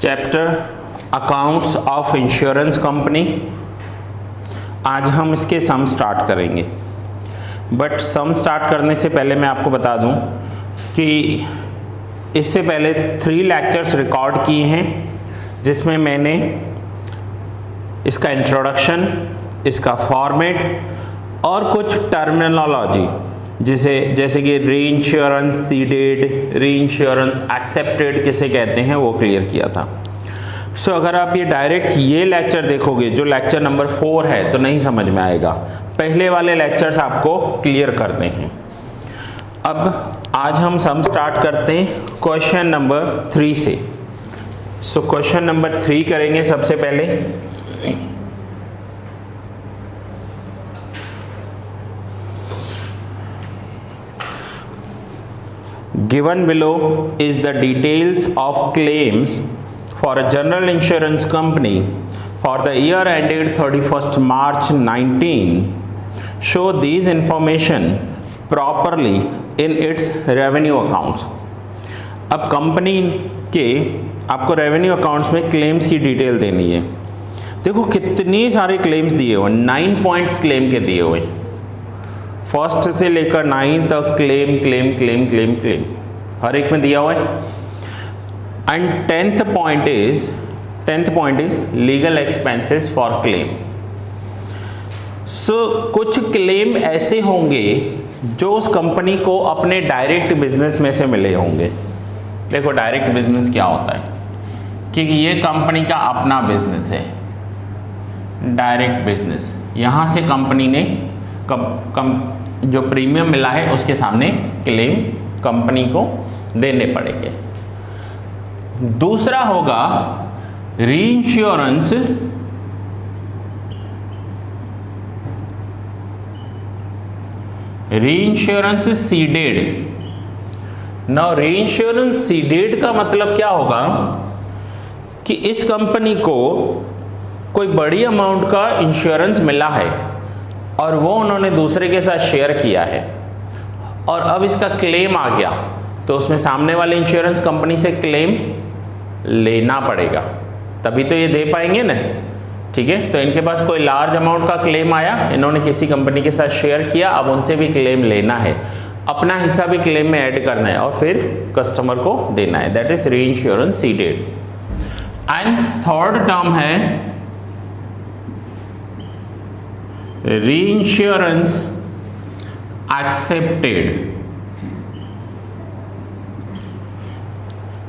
Chapter accounts of insurance company. आज हम इसके सम स्टार्ट करेंगे, बट सम स्टार्ट करने से पहले मैं आपको बता दूं कि इससे पहले 3 लेक्चर्स रिकॉर्ड किए हैं, जिसमें मैंने इसका इंट्रोडक्शन, इसका फॉर्मेट और कुछ टर्मिनोलॉजी जैसे कि री इंश्योरेंस सीडेड, री इंश्योरेंस एक्सेप्टेड किसे कहते हैं वो क्लियर किया था। सो अगर आप ये डायरेक्ट ये लेक्चर देखोगे जो लेक्चर नंबर 4 है तो नहीं समझ में आएगा, पहले वाले लेक्चर्स आपको क्लियर करने हैं। अब आज हम सम स्टार्ट करते हैं क्वेश्चन नंबर 3 से। सो क्वेश्चन नंबर 3 करेंगे सबसे पहले। Given below is the details of claims for a general insurance company for the year ended 31st March 19. Show these information properly in its revenue accounts. अब company के आपको revenue accounts में claims की detail देनी है। देखो कितनी सारे क्लेम्स दिए हुए, 9 पॉइंट्स क्लेम के दिए हुए, फर्स्ट से लेकर 9 तक claim claim claim claim claim हर एक में दिया हुआ है। And 10th point is legal expenses for claim. So कुछ क्लेम ऐसे होंगे जो उस कंपनी को अपने डायरेक्ट बिजनेस में से मिले होंगे। देखो डायरेक्ट बिजनेस क्या होता है, क्योंकि ये कंपनी का अपना बिजनेस है, डायरेक्ट बिजनेस। यहाँ से कंपनी ने जो प्रीमियम मिला है उसके सामने क्लेम कंपनी को देने पड़ेंगे। दूसरा होगा reinsurance seeded. Now reinsurance seeded का मतलब क्या होगा कि इस कंपनी को कोई बड़ी अमाउंट का इंश्योरेंस मिला है और वो उन्होंने दूसरे के साथ शेयर किया है, और अब इसका क्लेम आ गया तो उसमें सामने वाले इंश्योरेंस कंपनी से क्लेम लेना पड़ेगा, तभी तो ये दे पाएंगे ना। ठीक है, तो इनके पास कोई लार्ज अमाउंट का क्लेम आया, इन्होंने किसी कंपनी के साथ शेयर किया, अब उनसे भी क्लेम लेना है, अपना हिस्सा भी क्लेम में ऐड करना है और फिर कस्टमर को देना है। That is reinsurance seeded. And third term है रीइंश्योरेंस एक्सेप्टेड।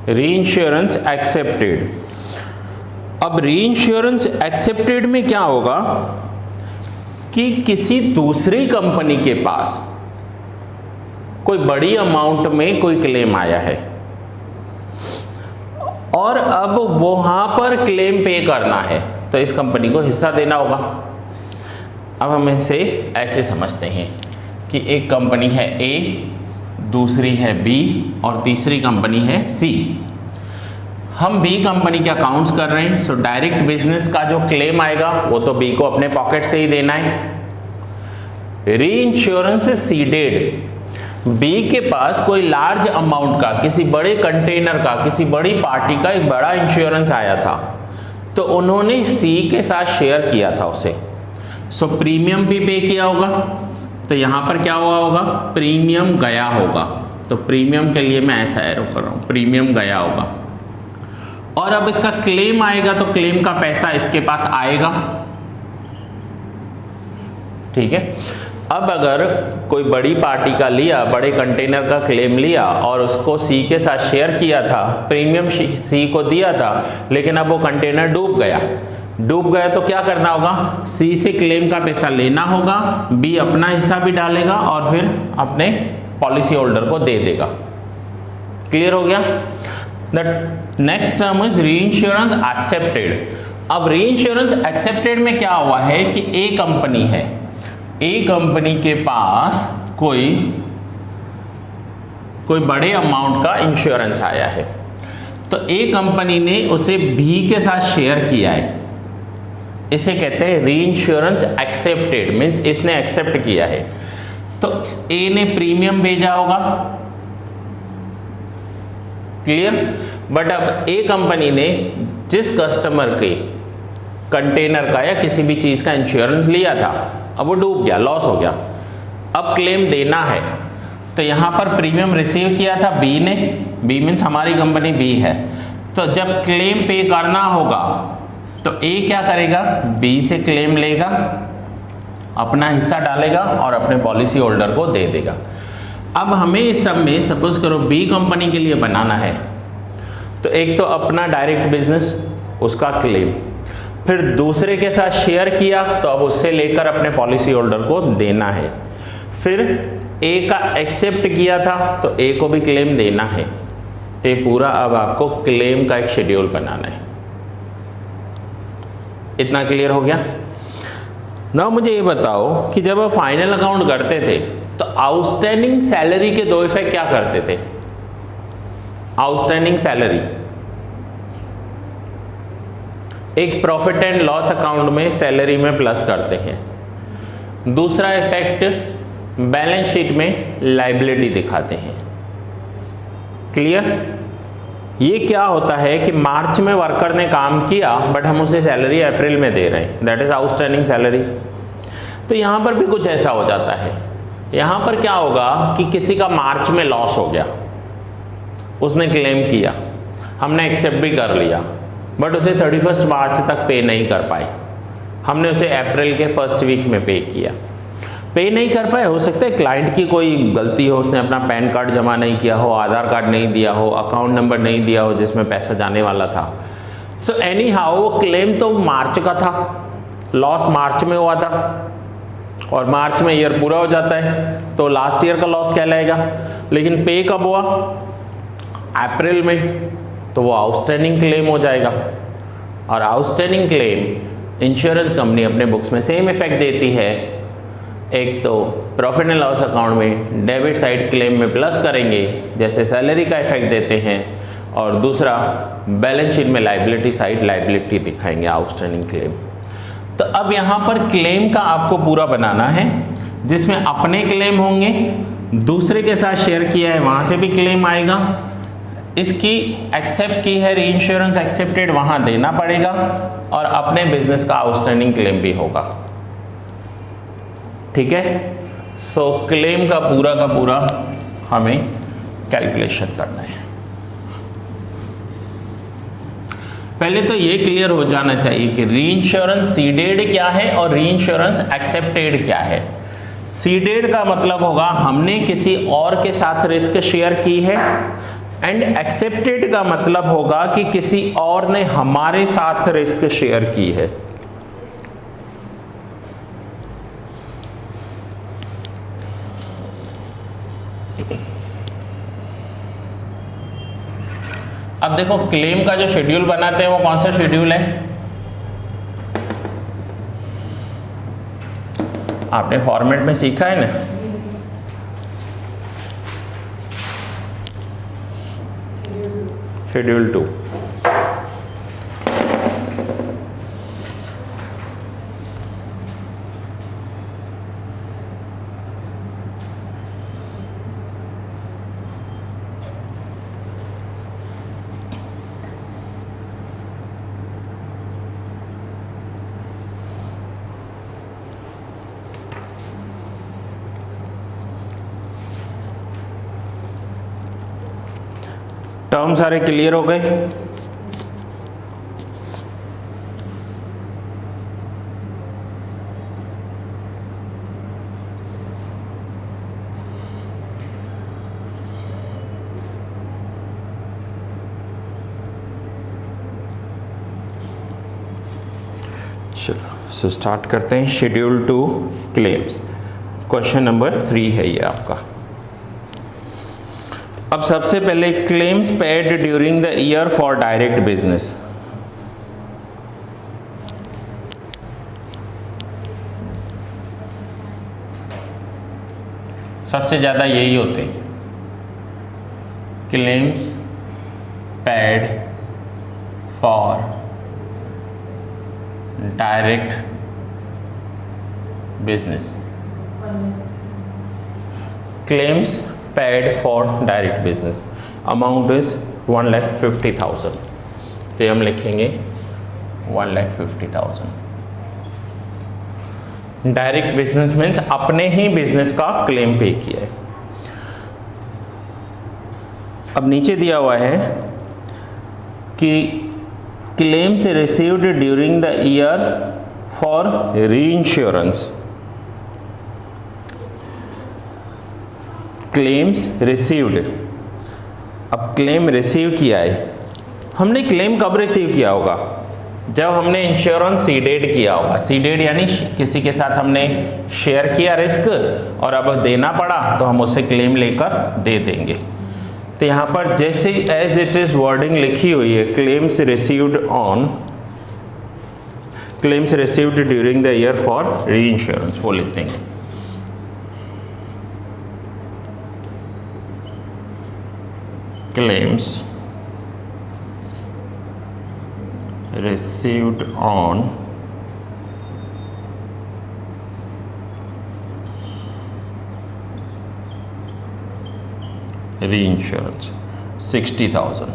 Reinsurance accepted. अब रीइंश्योरेंस एक्सेप्टेड में क्या होगा कि किसी दूसरी कंपनी के पास कोई बड़ी अमाउंट में कोई क्लेम आया है और अब वहां पर क्लेम पे करना है, तो इस कंपनी को हिस्सा देना होगा। अब हम इसे ऐसे समझते हैं कि एक कंपनी है ए, दूसरी है बी और तीसरी कंपनी है सी। हम बी कंपनी के अकाउंट्स कर रहे हैं, सो डायरेक्ट बिजनेस का जो क्लेम आएगा वो तो बी को अपने पॉकेट से ही देना है। रीइंश्योरेंस सीडेड, बी के पास कोई लार्ज अमाउंट का, किसी बड़े कंटेनर का, किसी बड़ी पार्टी का एक बड़ा इंश्योरेंस आया था, तो उन्होंने सी के साथ शेयर किया था उसे। सो प्रीमियम भी पे किया होगा, तो यहाँ पर क्या हुआ होगा, प्रीमियम गया होगा। तो प्रीमियम के लिए मैं ऐसा एरो कर रहा हूँ, प्रीमियम गया होगा। और अब इसका क्लेम आएगा तो क्लेम का पैसा इसके पास आएगा। ठीक है, अब अगर कोई बड़ी पार्टी का लिया, बड़े कंटेनर का क्लेम लिया और उसको सी के साथ शेयर किया था, प्रीमियम सी को दिया था, लेकिन अब वो कंटेनर डूब गया तो क्या करना होगा, सी से क्लेम का पैसा लेना होगा, बी अपना हिस्सा भी डालेगा और फिर अपने पॉलिसी होल्डर को दे देगा। क्लियर हो गया। The next term is reinsurance accepted. अब रीइंश्योरेंस एक्सेप्टेड में क्या हुआ है कि ए कंपनी है, ए कंपनी के पास कोई बड़े अमाउंट का इंश्योरेंस आया है, तो ए कंपनी ने उसे बी के साथ शेयर किया है, इसे कहते हैं रीइंश्योरेंस एक्सेप्टेड। मींस इसने एक्सेप्ट किया है, तो ए ने प्रीमियम भेजा होगा, क्लियर। बट अब ए कंपनी ने जिस कस्टमर के कंटेनर का या किसी भी चीज़ का इंश्योरेंस लिया था, अब वो डूब गया, लॉस हो गया, अब क्लेम देना है। तो यहाँ पर प्रीमियम रिसीव किया था बी ने, बी मीन्स हमारी कंपनी बी है, तो जब क्लेम पे करना होगा तो ए क्या करेगा, बी से क्लेम लेगा, अपना हिस्सा डालेगा और अपने पॉलिसी होल्डर को दे देगा। अब हमें इस सब में सपोज करो बी कंपनी के लिए बनाना है, तो एक तो अपना डायरेक्ट बिजनेस, उसका क्लेम, फिर दूसरे के साथ शेयर किया तो अब उससे लेकर अपने पॉलिसी होल्डर को देना है, फिर ए का एक्सेप्ट किया था तो ए को भी क्लेम देना है। ये पूरा अब आपको क्लेम का एक शेड्यूल बनाना है। इतना क्लियर हो गया ना? मुझे ये बताओ कि जब आप फाइनल अकाउंट करते थे तो आउटस्टैंडिंग सैलरी के दो इफेक्ट क्या करते थे? आउटस्टैंडिंग सैलरी एक प्रॉफिट एंड लॉस अकाउंट में सैलरी में प्लस करते हैं, दूसरा इफेक्ट बैलेंस शीट में लायबिलिटी दिखाते हैं। क्लियर? ये क्या होता है कि मार्च में वर्कर ने काम किया बट हम उसे सैलरी अप्रैल में दे रहे हैं, दैट इज आउटस्टैंडिंग सैलरी। तो यहाँ पर भी कुछ ऐसा हो जाता है। यहाँ पर क्या होगा कि किसी का मार्च में लॉस हो गया, उसने क्लेम किया, हमने एक्सेप्ट भी कर लिया, बट उसे 31 मार्च तक पे नहीं कर पाए, हमने उसे अप्रैल के फर्स्ट वीक में पे किया। पे नहीं कर पाए, हो सकता है क्लाइंट की कोई गलती हो, उसने अपना पैन कार्ड जमा नहीं किया हो, आधार कार्ड नहीं दिया हो, अकाउंट नंबर नहीं दिया हो जिसमें पैसा जाने वाला था। सो एनी हाउ वो क्लेम तो मार्च का था, लॉस मार्च में हुआ था और मार्च में ईयर पूरा हो जाता है तो लास्ट ईयर का लॉस कहलाएगा। लेकिन पे कब हुआ? अप्रैल में, तो वो आउटस्टैंडिंग क्लेम हो जाएगा। और आउटस्टैंडिंग क्लेम इंश्योरेंस कंपनी अपने बुक्स में सेम इफेक्ट देती है। एक तो प्रॉफिट एंड लॉस अकाउंट में डेबिट साइड क्लेम में प्लस करेंगे जैसे सैलरी का इफेक्ट देते हैं, और दूसरा बैलेंस शीट में लायबिलिटी साइड लायबिलिटी दिखाएंगे आउटस्टैंडिंग क्लेम। तो अब यहाँ पर क्लेम का आपको पूरा बनाना है जिसमें अपने क्लेम होंगे, दूसरे के साथ शेयर किया है वहाँ से भी क्लेम आएगा, इसकी एक्सेप्ट की है रीइंश्योरेंस एक्सेप्टेड वहाँ देना पड़ेगा, और अपने बिजनेस का आउटस्टैंडिंग क्लेम भी होगा। ठीक है? सो क्लेम का पूरा हमें कैलकुलेशन करना है। पहले तो ये क्लियर हो जाना चाहिए कि रीइंश्योरेंस सीडेड क्या है और रीइंश्योरेंस एक्सेप्टेड क्या है। सीडेड का मतलब होगा हमने किसी और के साथ रिस्क शेयर की है, एंड एक्सेप्टेड का मतलब होगा कि किसी और ने हमारे साथ रिस्क शेयर की है। अब देखो क्लेम का जो शेड्यूल बनाते हैं वो कौन सा शेड्यूल है? आपने फॉर्मेट में सीखा है ना, शेड्यूल 2। टर्म सारे क्लियर हो गए? चलो सो स्टार्ट करते हैं। शेड्यूल 2 क्लेम्स, क्वेश्चन नंबर 3 है ये आपका। अब सबसे पहले claims paid during the year for direct business. सबसे ज़्यादा यही होते हैं, claims paid for direct business. Claims paid for direct business amount is 1,50,000, तो हम लिखेंगे 1,50,000। डायरेक्ट बिजनेस मीन्स अपने ही बिजनेस का क्लेम पे किया है। अब नीचे दिया हुआ है कि claims received during the year for reinsurance. Claims received, अब क्लेम रिसीव किया है, हमने क्लेम कब रिसीव किया होगा? जब हमने इंश्योरेंस सीडेड किया होगा। सीडेड यानी किसी के साथ हमने शेयर किया रिस्क और अब देना पड़ा तो हम उसे क्लेम लेकर दे देंगे। तो यहाँ पर जैसे एज इट इज वर्डिंग लिखी हुई है, claims received during the year for reinsurance, वो लिखते हैं। Claims received on reinsurance 60,000।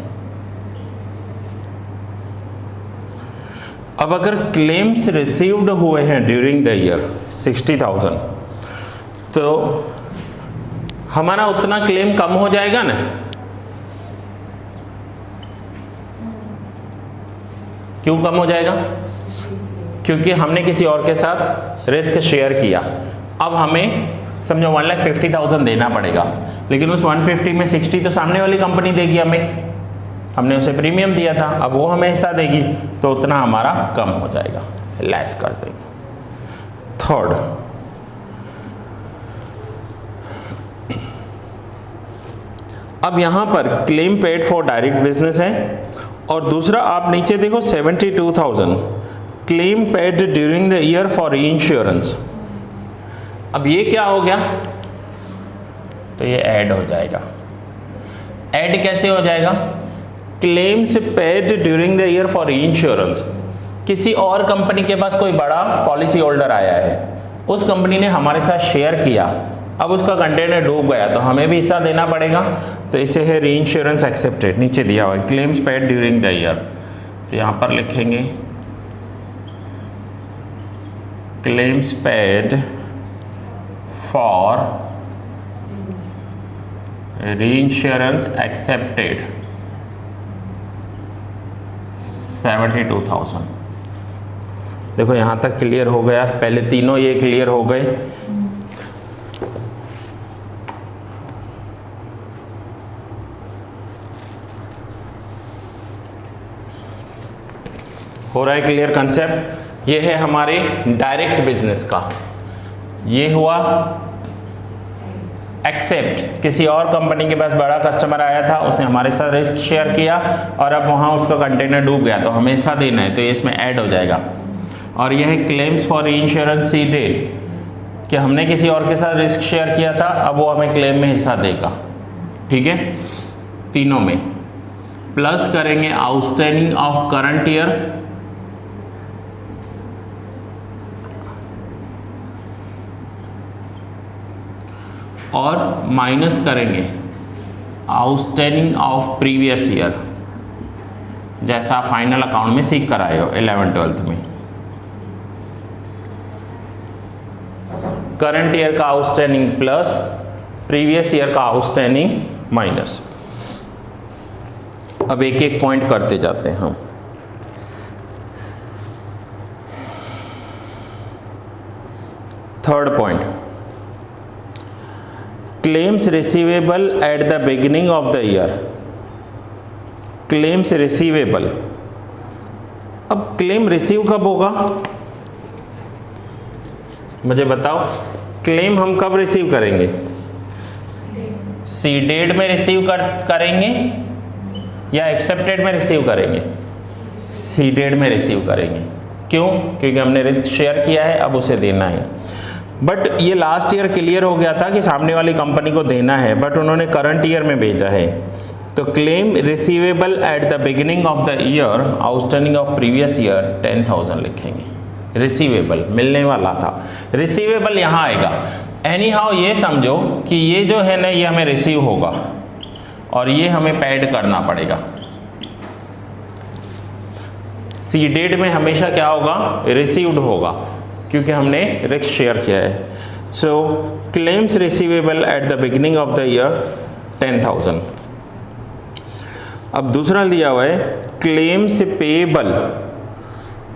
अब अगर क्लेम्स रिसीव्ड हुए हैं ड्यूरिंग द ईयर 60,000, तो हमारा उतना क्लेम कम हो जाएगा ना। क्यों कम हो जाएगा? क्योंकि हमने किसी और के साथ रिस्क शेयर किया। अब हमें समझो 1,50,000 देना पड़ेगा, लेकिन उस 150 में 60 तो सामने वाली कंपनी देगी हमें, हमने उसे प्रीमियम दिया था, अब वो हमें हिस्सा देगी, तो उतना हमारा कम हो जाएगा, लेस कर देंगे। थर्ड, अब यहां पर claim paid for direct business है, और दूसरा आप नीचे देखो 72,000 claim paid during the year for reinsurance. अब ये क्या हो गया? तो ये ऐड हो जाएगा। ऐड कैसे हो जाएगा? Claims paid during the year for reinsurance, किसी और कंपनी के पास कोई बड़ा पॉलिसी होल्डर आया है, उस कंपनी ने हमारे साथ शेयर किया, अब उसका कंटेनर डूब गया तो हमें भी हिस्सा देना पड़ेगा, तो इसे है रीइंश्योरेंस एक्सेप्टेड। नीचे दिया हुआ है claims paid during the year, तो यहाँ पर लिखेंगे claims paid for reinsurance accepted 72,000। देखो यहाँ तक क्लियर हो गया, पहले तीनों ये क्लियर हो गए। हो रहा है क्लियर कंसेप्ट? ये है हमारे डायरेक्ट बिजनेस का। ये हुआ एक्सेप्ट, किसी और कंपनी के पास बड़ा कस्टमर आया था, उसने हमारे साथ रिस्क शेयर किया और अब वहाँ उसका कंटेनर डूब गया तो हमें हिस्सा देना है, तो ये इसमें ऐड हो जाएगा। और यह है क्लेम्स फॉर इंश्योरेंस सीडेड, कि हमने किसी और के साथ रिस्क शेयर किया था, अब वो हमें क्लेम में हिस्सा देगा। ठीक है, तीनों में प्लस करेंगे आउटस्टैंडिंग ऑफ करंट ईयर, और माइनस करेंगे आउटस्टैंडिंग ऑफ प्रीवियस ईयर, जैसा फाइनल अकाउंट में सीख कर आए हो 11th-12th में। करंट ईयर का आउटस्टैंडिंग प्लस, प्रीवियस ईयर का आउटस्टैंडिंग माइनस। अब एक एक पॉइंट करते जाते हैं हम। Third point, claims receivable at the beginning of the year. Claims receivable, अब क्लेम रिसीव कब होगा मुझे बताओ? क्लेम हम कब रिसीव करेंगे? सीडेड में रिसीव करेंगे या एक्सेप्टेड में रिसीव करेंगे? सीडेड में रिसीव करेंगे। क्यों? क्योंकि हमने रिस्क शेयर किया है, अब उसे देना है। बट ये लास्ट ईयर क्लियर हो गया था कि सामने वाली कंपनी को देना है, बट उन्होंने करंट ईयर में भेजा है, तो claim receivable at the beginning of the year outstanding of previous year 10,000 लिखेंगे। रिसीवेबल मिलने वाला था, रिसीवेबल यहाँ आएगा। एनी हाउ ये समझो कि ये जो है ना, ये हमें रिसीव होगा, और ये हमें पेड करना पड़ेगा। सीडेड में हमेशा क्या होगा, रिसीव्ड होगा, क्योंकि हमने रिस्क शेयर किया है। So claims receivable at the beginning of the year 10,000। अब दूसरा दिया हुआ है claims payable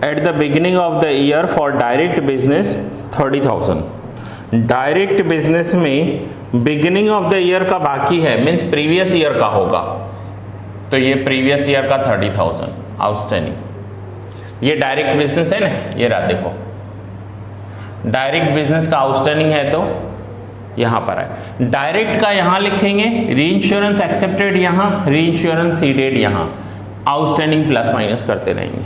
at the beginning of the year for direct business 30,000। Direct business में बिगिनिंग ऑफ द ईयर का बाकी है, मीन्स प्रीवियस ईयर का होगा, तो ये प्रीवियस ईयर का 30,000 आउटस्टैंडिंग। ये डायरेक्ट बिजनेस है ना, ये रहा देखो, डायरेक्ट बिजनेस का आउटस्टैंडिंग है तो यहाँ पर है। डायरेक्ट का यहाँ लिखेंगे, री इंश्योरेंस एक्सेप्टेड यहाँ, री इंश्योरेंस सीडेड यहाँ, आउटस्टैंडिंग प्लस माइनस करते रहेंगे।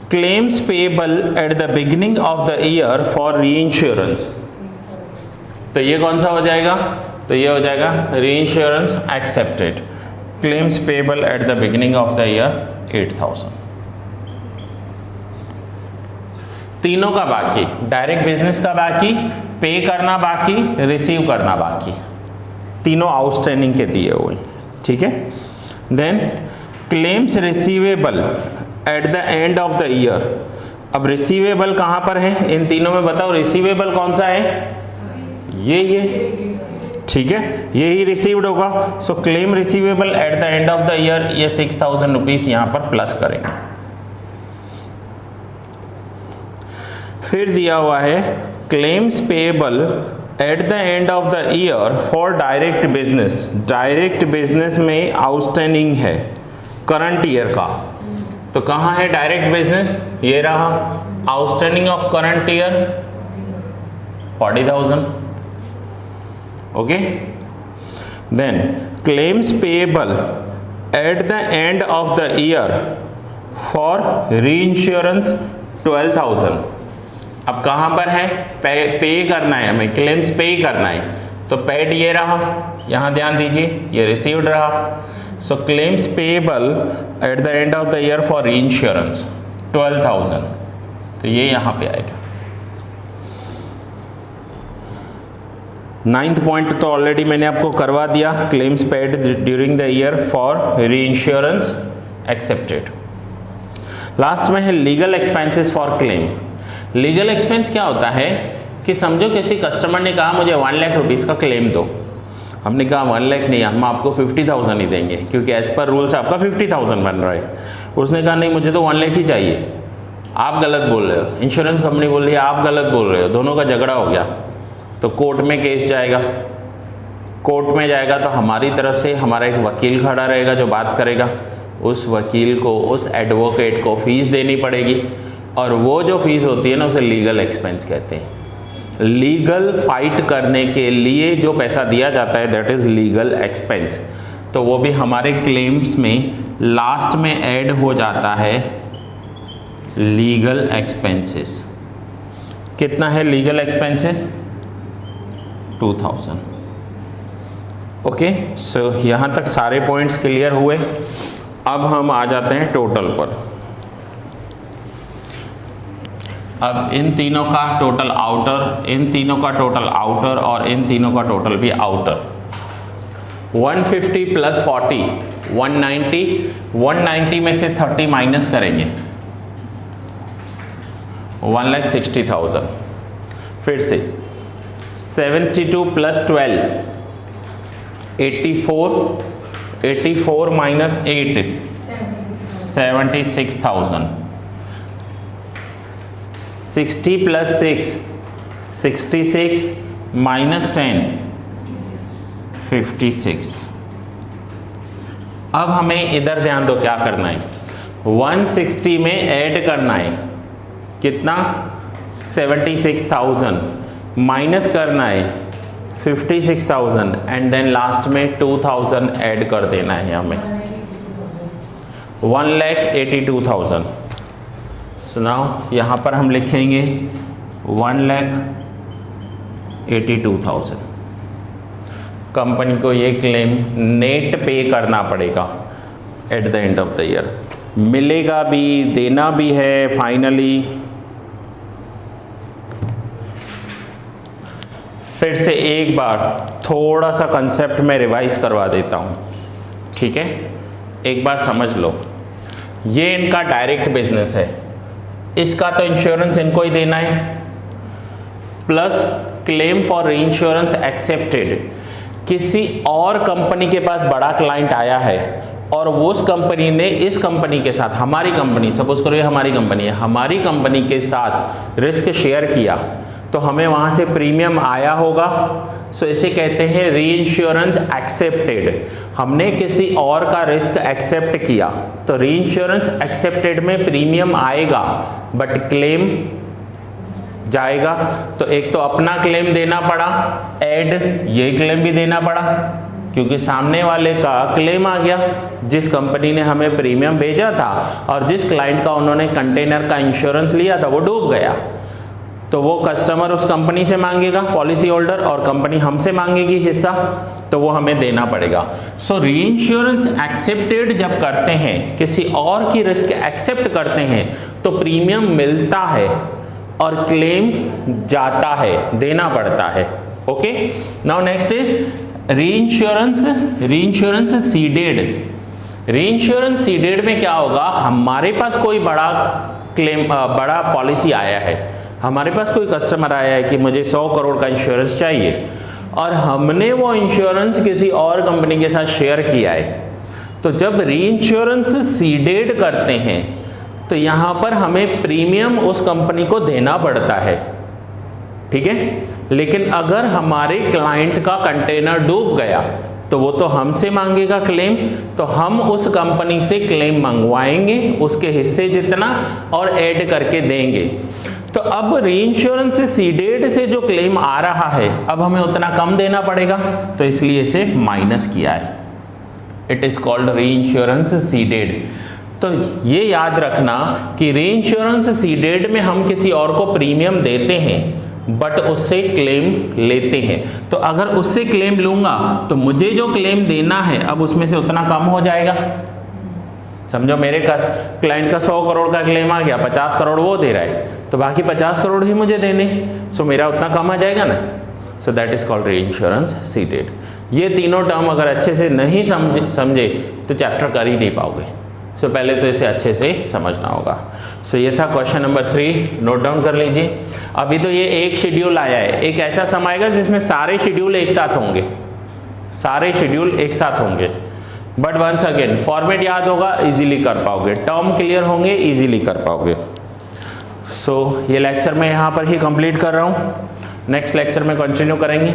Claims payable at the beginning of the year for री इंश्योरेंस, तो ये कौन सा हो जाएगा, तो ये हो जाएगा री insurance accepted. Claims payable at the beginning of the year 8,000। तीनों का बाकी, डायरेक्ट बिजनेस का बाकी, पे करना बाकी, रिसीव करना बाकी, तीनों आउटस्टैंडिंग के दिए हुए, ठीक है। Then claims receivable at the end of the year. अब रिसीवेबल कहाँ पर है, इन तीनों में बताओ रिसीवेबल कौन सा है, ये, ठीक है, ये ही रिसीव्ड होगा। सो claim receivable at the end of the year, ये 6,000 रुपीज यहाँ पर प्लस करेंगे। फिर दिया हुआ है claims payable at the end of the year for direct business. Direct business में आउटस्टैंडिंग है करंट ईयर का, तो कहाँ है डायरेक्ट बिजनेस, ये रहा, outstanding of current year 40,000। Okay, then claims payable at the end of the year for reinsurance 12,000। अब कहाँ पर है, पे करना है हमें, क्लेम्स पे करना है, तो पेड ये रहा, यहाँ ध्यान दीजिए, ये रिसीव्ड रहा। So claims payable at the end of the year for reinsurance 12,000, तो ये यहाँ पे आएगा। 9th पॉइंट तो ऑलरेडी मैंने आपको करवा दिया, claims paid during the year for री इंश्योरेंस एक्सेप्टेड। लास्ट में है legal expenses for claim. Legal expense क्या होता है कि समझो किसी कस्टमर ने कहा मुझे 1 लाख रुपीज़ का क्लेम दो, हमने कहा 1 लाख नहीं, हम आपको 50,000 ही देंगे, क्योंकि एज पर रूल्स आपका 50,000 बन रहा है। उसने कहा नहीं मुझे तो 1 लाख ही चाहिए, आप गलत बोल रहे हो, इंश्योरेंस कंपनी बोल रही है आप गलत बोल रहे हो, दोनों का झगड़ा हो गया, तो कोर्ट में केस जाएगा। कोर्ट में जाएगा तो हमारी तरफ से हमारा एक वकील खड़ा रहेगा जो बात करेगा, उस वकील को, उस एडवोकेट को फीस देनी पड़ेगी, और वो जो फीस होती है ना उसे लीगल एक्सपेंस कहते हैं। लीगल फाइट करने के लिए जो पैसा दिया जाता है दैट इज़ लीगल एक्सपेंस, तो वो भी हमारे क्लेम्स में लास्ट में ऐड हो जाता है लीगल एक्सपेंसेस। कितना है लीगल एक्सपेंसेस, 2,000। ओके, सो यहाँ तक सारे पॉइंट्स क्लियर हुए। अब हम आ जाते हैं टोटल पर। अब इन तीनों का टोटल आउटर, इन तीनों का टोटल आउटर, और इन तीनों का टोटल भी आउटर। 150 प्लस 40 190, 190 में से 30 माइनस करेंगे 1,60,000। फिर से 72 प्लस 12 84, 84 माइनस 8 76,000। 60 plus 6 66 minus 10 56। अब हमें इधर ध्यान दो क्या करना है, 160 में ऐड करना है कितना, 76,000, माइनस करना है 56,000, एंड देन लास्ट में 2,000 ऐड कर देना है हमें, 1,82,000। सुनाओ, यहाँ पर हम लिखेंगे 1,82,000। कंपनी को ये क्लेम नेट पे करना पड़ेगा eight the end of the year, मिलेगा भी, देना भी है फाइनली। फिर से एक बार थोड़ा सा कंसेप्ट में रिवाइज करवा देता हूँ, ठीक है। एक बार समझ लो, ये इनका डायरेक्ट बिजनेस है, इसका तो इंश्योरेंस इनको ही देना है, plus claim for reinsurance accepted. किसी और कंपनी के पास बड़ा क्लाइंट आया है और वो उस कंपनी ने इस कंपनी के साथ, हमारी कंपनी, सपोज करो ये हमारी कंपनी है, हमारी कंपनी के साथ रिस्क शेयर किया तो हमें वहाँ से प्रीमियम आया होगा। सो इसे कहते हैं रीइंश्योरेंस एक्सेप्टेड। हमने किसी और का रिस्क एक्सेप्ट किया तो रीइंश्योरेंस एक्सेप्टेड में प्रीमियम आएगा बट क्लेम जाएगा। तो एक तो अपना क्लेम देना पड़ा, ऐड ये क्लेम भी देना पड़ा क्योंकि सामने वाले का क्लेम आ गया, जिस कंपनी ने हमें प्रीमियम भेजा था और जिस क्लाइंट का उन्होंने कंटेनर का इंश्योरेंस लिया था वो डूब गया, तो वो कस्टमर उस कंपनी से मांगेगा, पॉलिसी होल्डर, और कंपनी हमसे मांगेगी हिस्सा, तो वो हमें देना पड़ेगा। सो रीइंश्योरेंस एक्सेप्टेड जब करते हैं, किसी और की रिस्क एक्सेप्ट करते हैं तो प्रीमियम मिलता है और क्लेम जाता है, देना पड़ता है। Okay, now next is reinsurance seeded. Reinsurance seeded में क्या होगा, हमारे पास कोई बड़ा क्लेम, बड़ा पॉलिसी आया है, हमारे पास कोई कस्टमर आया है कि मुझे 100 करोड़ का इंश्योरेंस चाहिए और हमने वो इंश्योरेंस किसी और कंपनी के साथ शेयर किया है। तो जब रीइंश्योरेंस सीडेड करते हैं तो यहाँ पर हमें प्रीमियम उस कंपनी को देना पड़ता है, ठीक है। लेकिन अगर हमारे क्लाइंट का कंटेनर डूब गया तो वो तो हमसे मांगेगा क्लेम, तो हम उस कंपनी से क्लेम मंगवाएंगे उसके हिस्से जितना और ऐड करके देंगे। तो अब रीइंश्योरेंस सीडेड से जो क्लेम आ रहा है अब हमें उतना कम देना पड़ेगा, तो इसलिए इसे माइनस किया है। It is called reinsurance seeded. तो ये याद रखना कि रीइंश्योरेंस सीडेड में हम किसी और को प्रीमियम देते हैं बट उससे क्लेम लेते हैं। तो अगर उससे क्लेम लूंगा तो मुझे जो क्लेम देना है अब उसमें से उतना कम हो जाएगा। समझो मेरे क्लाइंट का 100 करोड़ का क्लेम आ गया, 50 करोड़ वो दे रहा है, तो बाकी 50 करोड़ ही मुझे देने, सो मेरा उतना कम आ जाएगा ना। So that is called reinsurance seeded. ये तीनों टर्म अगर अच्छे से नहीं समझे तो चैप्टर कर ही नहीं पाओगे। सो पहले तो इसे अच्छे से समझना होगा। सो ये था क्वेश्चन नंबर 3, नोट डाउन कर लीजिए। अभी तो ये एक शेड्यूल आया है, एक ऐसा सम आएगा जिसमें सारे शेड्यूल एक साथ होंगे, सारे शेड्यूल एक साथ होंगे, बट वंस अगेन फॉर्मेट याद होगा, इजीली कर पाओगे, टर्म क्लियर होंगे, इजीली कर पाओगे। सो ये लेक्चर मैं यहाँ पर ही कंप्लीट कर रहा हूँ, नेक्स्ट लेक्चर में कंटिन्यू करेंगे।